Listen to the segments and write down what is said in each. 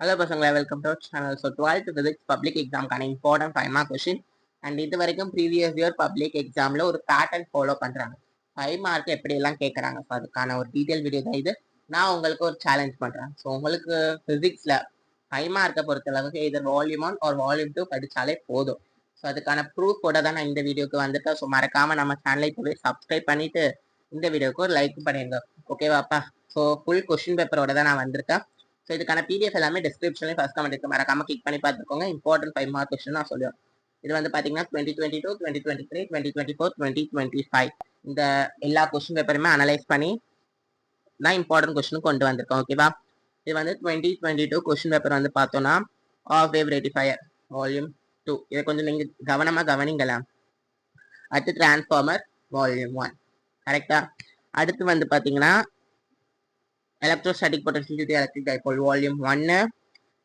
Hello பசங்களா, welcome to channel. So 12th physics public எக்ஸாம்க்கான important 5 mark question and இது வரைக்கும் ப்ரீவியஸ் இயர் பப்ளிக் எக்ஸாமில் ஒரு பேட்டர்ன் ஃபாலோ பண்ணுறாங்க. 5 மார்க் எப்படியெல்லாம் கேட்குறாங்க, ஸோ அதுக்கான ஒரு டீட்டெயில் வீடியோ தான் இது. நான் உங்களுக்கு ஒரு சேலஞ்ச் பண்ணுறேன். ஸோ உங்களுக்கு ஃபிசிக்ஸில் 5 மார்க்கை பொறுத்தளவுக்கு இதர் வால்யூம் 1 ஒரு வால்யூம் 2 படித்தாலே போதும். ஸோ அதுக்கான ப்ரூஃபோட தான் நான் இந்த வீடியோக்கு வந்திருக்கேன். ஸோ மறக்காமல் நம்ம சேனலை இப்போவே சப்ஸ்கிரைப் பண்ணிவிட்டு இந்த வீடியோக்கு ஒரு லைக் பண்ணிடுங்க. ஓகேவாப்பா? ஸோ ஃபுல் கொஷின் பேப்பரோட தான் நான் வந்திருக்கேன். ஸோ இதுக்கான பிடிஎஃப் எல்லாமே டிஸ்கிரிப்ஷன்லேயும் ஃபர்ஸ்ட் கமெண்ட் இருக்கு, மறக்காம கிளிக் பண்ணி பார்த்துக்கோங்க. இம்பார்ட்டன்ட் 5 மார்க் கொஸ்டின் நான் சொல்லுவேன். இது வந்து பார்த்தீங்கன்னா 2022, 2023, 2024, 2025 இந்த எல்லா கொஸ்டின் பேப்பருமே அனலைஸ் பண்ணி தான் இம்பார்ட்டன்ட் கொஸ்டின் கொண்டு வந்திருக்கோம். ஓகேவா? இது வந்து 2022 கொஸ்டின் பேப்பர் வந்து பார்த்தோம்னா ஆஃப் வேவ் ரெட்டிஃபயர் வால்யூம் 2. இதை கொஞ்சம் நீங்கள் கவனமாக கவனிங்களா. அடுத்து டிரான்ஸ்ஃபார்மர் வால்யூம் 1. கரெக்டா? அடுத்து வந்து பார்த்தீங்கன்னா electrostatic potential due to electric dipole volume 1,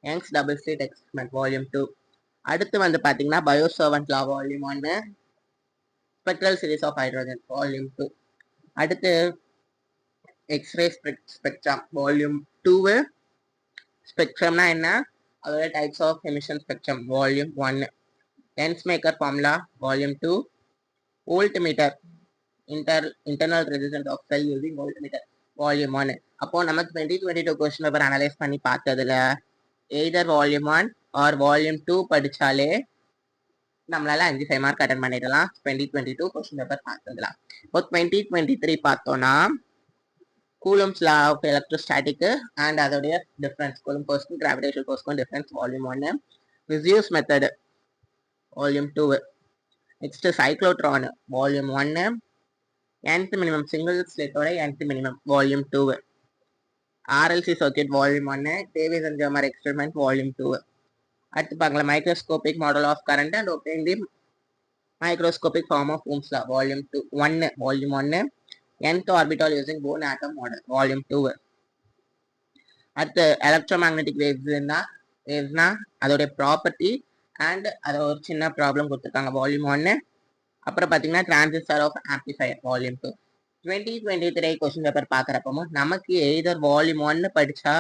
Young's double slit experiment volume 2. அடுத்து வந்து பாத்தீங்கன்னா Bio-Savant law volume 1, spectral series of hydrogen volume 2. அடுத்து X-ray spectrum volume 2, spectrumனா என்ன, அதோட types of emission spectrum volume 1, Lensmaker formula volume 2, voltmeter internal resistance of cell using voltmeter volume 1. அப்போ நம்ம 2022 question paper analyse பண்ணி பார்த்ததுல எய்தர் வால்யூம் 1 ஆர் வால்யூம் 2 படிச்சாலே நம்மளால 5 mark attend பண்ணிடலாம் 2022 question paper பார்த்ததுல. இப்போ 2023 பார்த்தோம்னா Coulomb's law of electrostatic and அதோடைய டிஃபரன்ஸ், கூலம் ஃபோர்ஸ்க்கும் கிராவிடேஷனல் ஃபோர்ஸ்க்கும் டிஃபரன்ஸ் வால்யூம் 1, விசியூஸ் method volume 2, next cyclotron volume 1, nth minimum single slit or nth minimum volume 2, RLC circuit volume 1, Davis and Germer experiment volume 2. அடுத்து பார்க்கலாம் microscopic model of current and obtain the microscopic form of Ohm's law volume 2 volume 1, nth orbital using Bohr atom model volume 2. அடுத்து electromagnetic wavesனா அதோட property and அதை ஒரு சின்ன problem கொடுத்துருக்காங்க volume 1. அப்புறம் பார்த்தீங்கன்னா transistor off amplifier volume 2. 2023 question paper பார்க்குறப்போ நமக்கு எய்தர் வால்யூம் 1 படித்தா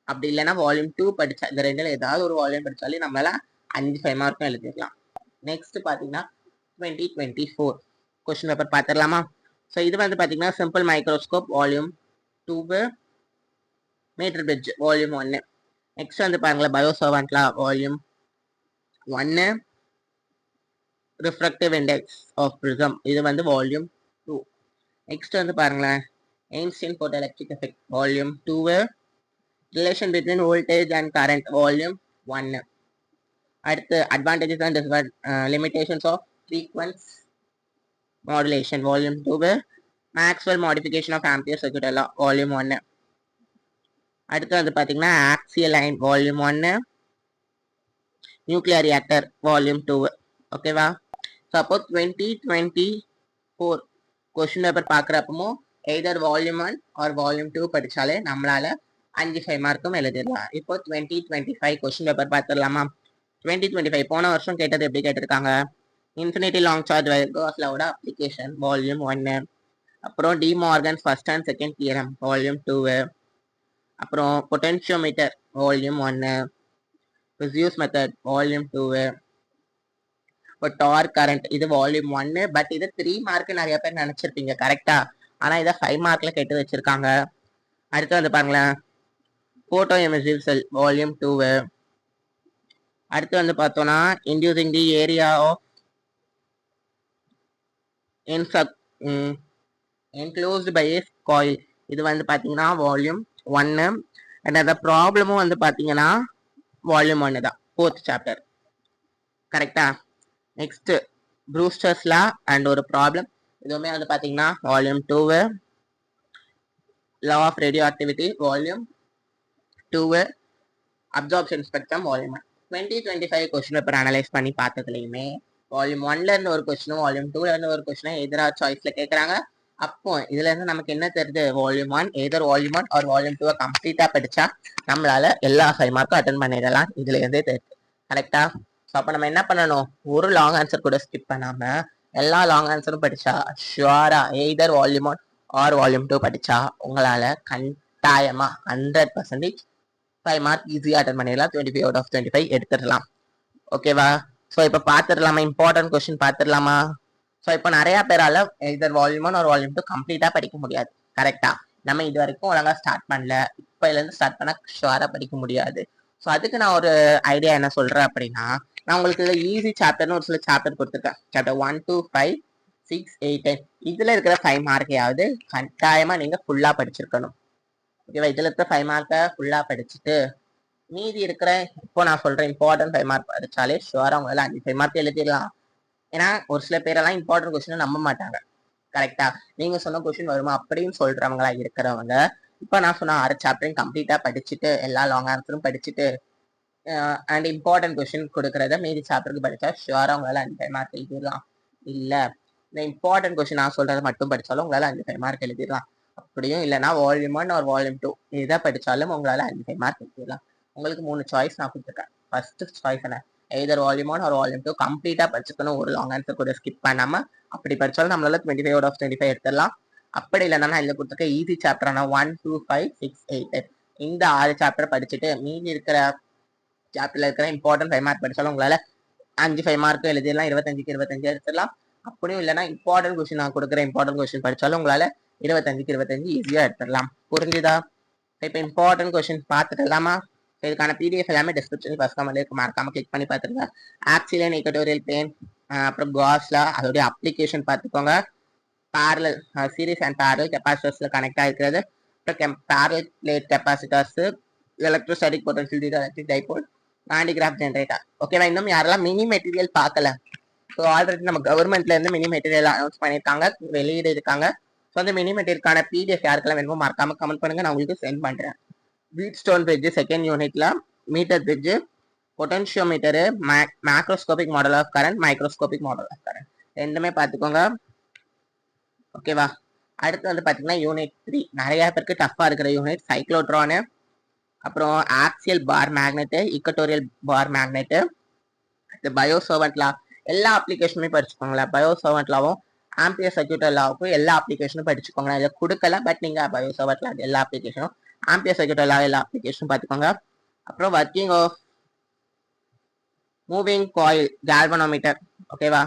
அப்படி இல்லைன்னா வால்யூம் 2 படித்தா இந்த ரெண்டில் ஏதாவது ஒரு வால்யூம் படித்தாலே நம்மளால 5 மார்க்கும் எழுதிக்கலாம். நெக்ஸ்ட் பார்த்தீங்கன்னா 2024 கொஸ்டின் பேப்பர் பார்த்துடலாமா. ஸோ இது வந்து பார்த்தீங்கன்னா simple microscope volume 2, meter bridge volume 1. Next வந்து பாருங்களேன் Bio-Savant law volume 1, refractive index of prism இது வந்து வால்யூம் 2. நெக்ஸ்ட் வந்து பாருங்களேன் Einstein photoelectric effect volume 2, relation between voltage and current volume 1. அடுத்து advantages and limitations of frequency modulation volume 2, Maxwell modification of Ampere circuit law volume 1. அடுத்து வந்து பார்த்தீங்கன்னா axial line volume 1, nuclear reactor volume 2. ஓகேவா? சப்போ 2024 question paper பார்க்குறப்போ either volume 1 R volume 2 படித்தாலே நம்மளால 5 மார்க்கும் எழுதிடலாம். இப்போ 2025 கொஸ்டின் பேப்பர் பார்த்துடலாமா. 2025 போன வருஷம் கேட்டது எப்படி கேட்டிருக்காங்க, infinity long charge wire Gauss லவோட அப்ளிகேஷன் வால்யூம் 1, அப்புறம் De Morgan first and second theorem volume 2, அப்புறம் பொட்டென்ஷியோமீட்டர் வால்யூம் 1, விசியூஸ் மெத்தட் வால்யூம் 2, இப்போ டார்க் கரண்ட் இது வால்யூம் 1. பட் இது 3 மார்க் நிறைய பேர் நினைச்சிருப்பீங்க கரெக்டா, ஆனா இதை 5 மார்க்ல கேட்டு வச்சிருக்காங்க. அடுத்து வந்து பாருங்களேன் போட்டோ எமிசிவ் செல் வால்யூம் 2. அடுத்து வந்து பார்த்தோம்னா inducing the area of enclosed by a coil இது வந்து பார்த்தீங்கன்னா வால்யூம் 1. அண்ட் அந்த ப்ராப்ளமும் வந்து பார்த்தீங்கன்னா வால்யூம் 1 தான், 4th சாப்டர். கரெக்டா? நெக்ஸ்ட் ப்ரூஸ்டர்ஸ் லா அண்ட் ஒரு ப்ராப்ளம் இதுவுமே வந்து பார்த்தீங்கன்னா volume 2, law of radioactivity volume 2, absorption spectrum volume 1. 2025 question paper analyse பண்ணி பார்த்ததுலையுமே வால்யூம் 1ல இருந்து ஒரு கொஸ்டினும் வால்யூம் 2ல இருந்து ஒரு கொஸ்டினும் எதிரா சாய்ஸ்ல கேட்குறாங்க. அப்போ இதுல இருந்து நமக்கு என்ன தெரியுது, வால்யூம் 1 எதர் வால்யூம் 1 ஆர் வால்யூம் 2 கம்ப்ளீட்டா படிச்சா நம்மளால எல்லா 5 மார்க்கும் அட்டன் பண்ணிடலாம். இதுல இருந்தே தெரியுது. கரெக்டா? ஸோ அப்போ நம்ம என்ன பண்ணணும், ஒரு லாங் ஆன்சர் கூட ஸ்கிப் பண்ணாம எல்லா லாங் ஆன்சரும் படிச்சா ஷுவரா எய்தர் வால்யூம் 1 ஆர் வால்யூம் 2 படிச்சா உங்களால கட்டாயமா 100% 5 மார்க் ஈஸியாக அட்டன் பண்ணிடலாம். 25 out of 25 எடுத்துடலாம். ஓகேவா? ஸோ இப்போ பார்த்துடலாமா, இம்பார்ட்டன்ட் கொஸ்டின் பார்த்துடலாமா? ஸோ இப்போ நிறையா பேரால இதர் வால்யூம் 1 ஒரு வால்யூம் 2 கம்ப்ளீட்டாக படிக்க முடியாது. கரெக்டாக நம்ம இது வரைக்கும் ஒழுங்காக ஸ்டார்ட் பண்ணல. இப்போலேருந்து ஸ்டார்ட் பண்ணால் ஷுவராக படிக்க முடியாது. ஸோ அதுக்கு நான் ஒரு ஐடியா என்ன சொல்கிறேன் அப்படின்னா, நான் உங்களுக்கு இதில் ஈஸி சாப்டர்னு ஒரு சில சாப்டர் கொடுத்துருக்கேன். சாப்டர் 1 to 5 6 8 10 இதில் இருக்கிற 5 மார்க்கையாவது கட்டாயமாக நீங்கள் ஃபுல்லாக படிச்சிருக்கணும். ஓகேவா? இதில் இருக்கிற 5 மார்க்கை ஃபுல்லாக படிச்சுட்டு மீதி இருக்கிற இப்போ நான் சொல்கிறேன் இம்பார்ட்டன்ட் 5 மார்க் படித்தாலே ஷுவராக அவங்களால 5 மார்க் எழுதிடலாம். ஏன்னா ஒரு சில பேரெல்லாம் இம்பார்ட்டன்ட் கொஸ்டினை நம்ப மாட்டாங்க. கரெக்டா? நீங்க சொன்ன கொஸ்டின் வருமா அப்படின்னு சொல்றவங்களா இருக்கிறவங்க இப்போ நான் சொன்ன 6 சாப்டரையும் கம்ப்ளீட்டா படிச்சுட்டு எல்லா லாங் ஆன்சரும் படிச்சுட்டு அண்ட் இம்பார்ட்டன்ட் கொஸ்டின் கொடுக்கறத மீதி சாப்டருக்கு படிச்சா ஷுவரா உங்களால 5 மார்க் எழுதிடலாம். இல்ல இந்த இம்பார்ட்டன்ட் கொஸ்டின் நான் சொல்றதை மட்டும் படிச்சாலும் உங்களால 5 மார்க் எழுதிடலாம். அப்படியும் இல்லைன்னா வால்யூம் 1 ஒரு வால்யூம் 2 எதை படிச்சாலும் உங்களால 5 மார்க் எழுதிடலாம். உங்களுக்கு 3 சாய்ஸ் நான் கொடுத்துருக்கேன். ஃபர்ஸ்ட் சாய்ஸ் என்ன, எதர் வால்யூம் 1 ஒரு வால்யூம் 2 கம்ப்ளீட்டா படிச்சுக்கணும், ஒரு லாங் ஆன்சர் கூட ஸ்கிப் பண்ணாம. அப்படி படிச்சாலும் நம்மளால 25 out of 25 எடுத்துடலாம். அப்படி இல்லைன்னா நான் இதில் கொடுத்துருக்க ஈஸி சாப்டரான 1 2 5 6 8 இந்த 6 சாப்டர் படிச்சுட்டு மீதி இருக்கிற சாப்டர்ல இருக்கிற இம்பார்ட்டன்ட் 5 மார்க் படிச்சாலும் உங்களால 5 மார்க் எழுதிடலாம். 25க்கு 25 எடுத்துடலாம். அப்படியும் இல்லைன்னா இம்பார்ட்டன்ட் கொஸ்டின் நான் கொடுக்குற இம்பார்ட்டன்ட் கொஸ்டின் படிச்சாலும் உங்களால 25க்கு 25 ஈஸியா எடுத்துடலாம். புரிஞ்சுதா? இப்போ இம்பார்ட்டன்ட் கொஸ்டின் பார்த்துடலாமா? இதுக்கான பிடிஎஃப் எல்லாமே டிஸ்கிரிப்ஷன் ஃபர்ஸ்ட் கமெண்ட்ல மறக்காம கிளிக் பண்ணி பார்த்துருங்க. ஆக்சிலியன் ஈக்குவட்டோரியல் பிளேன், அப்புறம் காஸ்ல அதோடைய அப்ளிகேஷன் பார்த்துக்கோங்க. பேரலல் சீரிஸ் அண்ட் பேரலல் கெப்பாசிட்டர்ஸ்ல கனெக்ட் ஆகிருக்கிறது. அப்புறம் parallel plate capacitors, electrostatic potential electric dipole, Van de Graaff generator. ஓகேவா? இன்னும் யாரெல்லாம் மினி மெட்டீரியல் பார்க்கல, ஸோ ஆல்ரெடி நம்ம கவர்மெண்ட்ல இருந்து மினி மெட்டீரியல் அனௌன்ஸ் பண்ணியிருக்காங்க, வெளியிட இருக்காங்க. ஸோ அந்த மினி மெட்டீரியலுக்கான பிடிஎஃப் யாருக்கெல்லாம் வேணுமோ மறக்காம கமெண்ட் பண்ணுங்க, நான் உங்களுக்கு சென்ட் பண்றேன். வீட் ஸ்டோன் பிரிட்ஜ் செகண்ட் யூனிட்ல meter bridge, potentiometer, macroscopic model of current, microscopic model of current ரெண்டுமே பார்த்துக்கோங்க. ஓகேவா? அடுத்து வந்து பார்த்தீங்கன்னா யூனிட் 3 நிறைய பேருக்கு டஃப்பாக இருக்கிற யூனிட் சைக்ளோட்ரானு, அப்புறம் ஆக்சியல் பார் மேக்னெட்டு, இக்கட்டோரியல் பார் மேக்னெட்டு, இந்த பயோசர்வன்ட் லா எல்லா அப்ளிகேஷனுமே படிச்சுக்கோங்களேன். பயோசர்வன்ட் லாவும் ஆம்பியர் சர்க்யூட் லாவுக்கும் எல்லா அப்ளிகேஷனும் படிச்சுக்கோங்களேன். இதை கொடுக்கல, பட் நீங்கள் பயோசர்வன்ட் லா எல்லா அப்ளிகேஷனும், ஆம்பியர் சர்க்யூட் லா எல்லா அப்ளிகேஷனும் பார்த்துக்கோங்க. அப்புறம் working of moving coil galvanometer. ஓகேவா?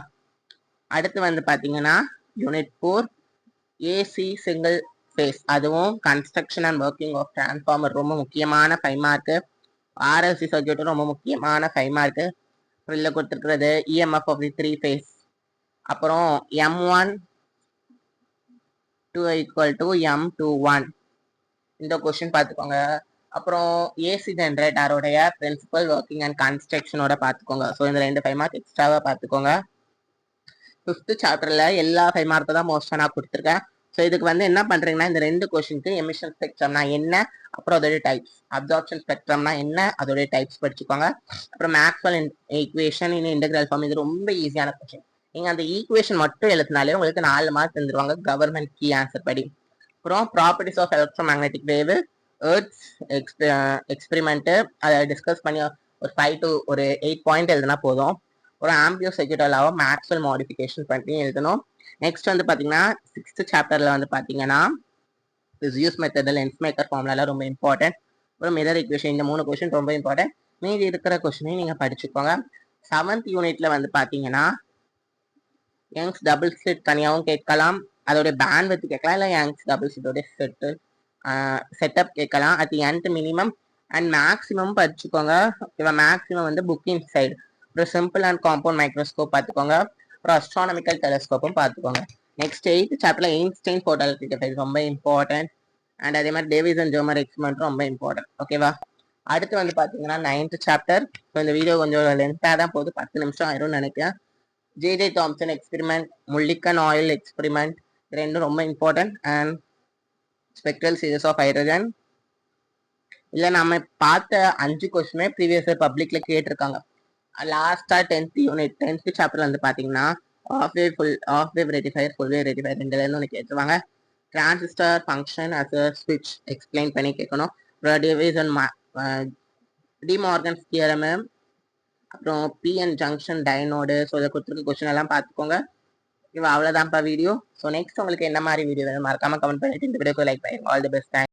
அடுத்து வந்து பார்த்தீங்கன்னா யூனிட் 4 ஏசி சிங்கிள் ஃபேஸ், அதுவும் construction and working of transformer ரொம்ப முக்கியமான 5 மார்க்கு. ஆர்எல்சி சர்க்யூட்டும் ரொம்ப முக்கியமான 5 மார்க்கு. அப்புறம் இதில் கொடுத்துருக்கிறது இஎம்எஃப் ஆஃப் தி 3 ஃபேஸ், அப்புறம் M1 2 = M21 இந்த கொஸ்டின் பார்த்துக்கோங்க. அப்புறம் ஏசி ஜென்ரேட்டரோடைய பிரின்சிபல் ஒர்க்கிங் அண்ட் கன்ஸ்ட்ரக்ஷனோட பார்த்துக்கோங்க. ஸோ இந்த 2 5 மார்க் எக்ஸ்ட்ராவாக பார்த்துக்கோங்க. 5th சாப்டர்ல எல்லா 5 மார்க்கு தான் மோஸ்ட்டாக நான் கொடுத்துருக்கேன். ஸோ இதுக்கு வந்து என்ன பண்றீங்கன்னா இந்த 2 கொஸ்டினுக்கு எமிஷன் ஸ்பெக்ட்ரம்னா என்ன, அப்புறம் அதோடைய டைப்ஸ், அப்சார்ப்ஷன் ஸ்பெக்ட்ரம்னா என்ன, அதோடைய டைப்ஸ் படிச்சுக்கோங்க. அப்புறம் Maxwell equation in integral form, இது ரொம்ப ஈஸியான கொஸ்டின். நீங்க அந்த ஈக்குவேஷன் மட்டும் எழுதினாலே உங்களுக்கு 4 மார்க் தந்துருவாங்க கவர்மெண்ட் கீ ஆன்சர் படி. அப்புறம் properties of electromagnetic wave, Hertz's experiment அதை டிஸ்கஸ் பண்ணி ஒரு 5 to 8 பாயிண்ட் எழுதுனா போதும். ஒரு ஆம்பியர் சர்க்யூட் லாவை மேக்ஸ்வெல் மாடிஃபிகேஷன் பண்ணி எழுதணும். நெக்ஸ்ட் வந்து பார்த்தீங்கன்னா 6th சாப்டர்ல வந்து பார்த்தீங்கன்னா use method, lens maker formula ரொம்ப இம்பார்ட்டன்ட். அப்புறம் மிரர் ஈக்குவேஷன், இந்த 3 கொஸ்டின் ரொம்ப இம்பார்ட்டன்ட். மீதி இருக்கிற கொஸ்டினையும் நீங்கள் படிச்சுக்கோங்க. 7th யூனிட்ல வந்து பார்த்தீங்கன்னா யங்ஸ் டபுள் ஸ்லிட் தனியாகவும் கேட்கலாம், அதோடைய பேண்ட் வித் கேட்கலாம், இல்லை யங்ஸ் டபுள் ஸ்லிட்டோட செட்டப் கேட்கலாம். At end minimum and maximum படிச்சுக்கோங்க. ஓகேவா? மேக்ஸிமம் வந்து புக்கிங் சைடு. அப்புறம் சிம்பிள் அண்ட் காம்பவுண்ட் மைக்ரோஸ்கோப் பார்த்துக்கோங்க. அப்புறம் அஸ்ட்ரானமிக்கல் டெலஸ்கோப்பும் பார்த்துக்கோங்க. நெக்ஸ்ட் 8th சாப்டர்ல ஐன்ஸ்டைன் போர்டாலிட்டி டிஃபைஸ் ரொம்ப இம்பார்ட்டன்ட். அண்ட் அதே மாதிரி டேவிஸ் அண்ட் ஜோமர் எக்ஸ்பெரிமெண்ட் ரொம்ப இம்பார்ட்டன்ட். ஓகேவா? அடுத்து வந்து பார்த்தீங்கன்னா 9th சாப்டர். ஸோ இந்த வீடியோ கொஞ்சம் லென்த்தாக தான் போகுது, 10 நிமிஷம் ஆயிரும்னு நினைக்கிறேன். JJ Thomson experiment, Millikan oil experiment, ரெண்டும் ரொம்ப important. And spectral series of hydrogen. இல்லை நம்ம பார்த்த 5 கொஸ்டினுமே ப்ரீவியஸ் இயர் பப்ளிக்ல கேட்டிருக்காங்க. லாஸ்டா 10th யூனிட் 10th சாப்டர்ல வந்து பார்த்தீங்கன்னா half wave rectifier, full wave rectifier ரெண்டுலேருந்து ஒன்று கேட்டுருவாங்க. டிரான்சிஸ்டர் ஃபங்க்ஷன் அஸ் அ ஸ்விட்ச் எக்ஸ்பிளைன் பண்ணி கேட்கணும். அப்புறம் டேவிசன் டிமார்கன்ஸ் தியரம், அப்புறம் பிஎன் ஜங்ஷன் டைனோடு. ஸோ இதை கொடுத்துருக்க கொஸ்டின் எல்லாம் பார்த்துக்கோங்க. இவ அவ்வளோதான்ப்பா வீடியோ. ஸோ நெக்ஸ்ட் உங்களுக்கு என்ன மாதிரி வீடியோ வேணும் மறக்காம கமெண்ட் பண்ணிட்டு இந்த வீடியோக்கு லைக் பண்ணுங்க. All the best.